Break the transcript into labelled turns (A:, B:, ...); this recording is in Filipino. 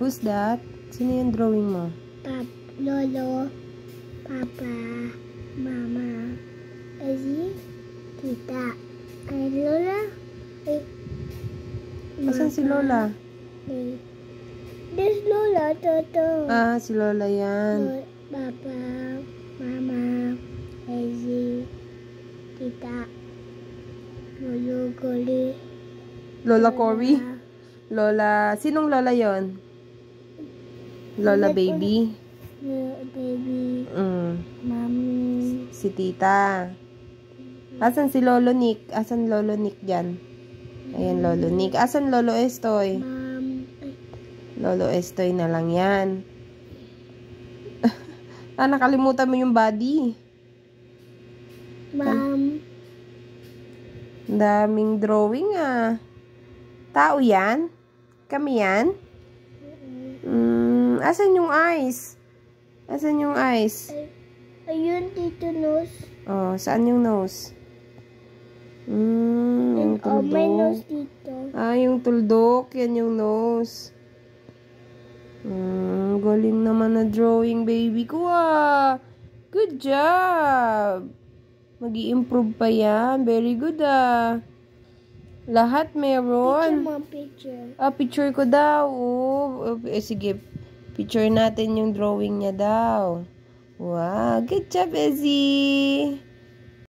A: Who's that? Sino yung drawing mo?
B: Lolo, Papa, Mama, Ezi, Tita. Ay, Lola. Ay,
A: Asan si Lola?
B: There's Lola, Toto.
A: Ah, si Lola yan.
B: Papa, Mama, Ezi, Tita, Lolo, Goli.
A: Lola Cory? Lola, sinong Lola yon? Lola Baby?
B: Baby, Mommy.
A: Si Tita. Asan si Lolo Nick? Asan Lolo Nick dyan? Ayan, Lolo Nick. Asan Lolo Estoy?
B: Mom.
A: Lolo Estoy na lang yan. Nakalimutan mo yung body.
B: Mom.
A: Daming drawing ah. Tao yan? Kami yan? Asan yung eyes? Asan yung eyes?
B: Ayun, dito nose.
A: Oh, saan yung nose? Yung tuldok.
B: May nose dito.
A: Ah, yung tuldok. Yan yung nose. Galing naman na drawing, baby ko ah. Good job. Mag-i-improve pa yan. Very good ah. Lahat meron.
B: Picture.
A: Ah, picture ko daw. Oh, sige. Picture natin yung drawing niya daw. Wow, good job, Ezzy.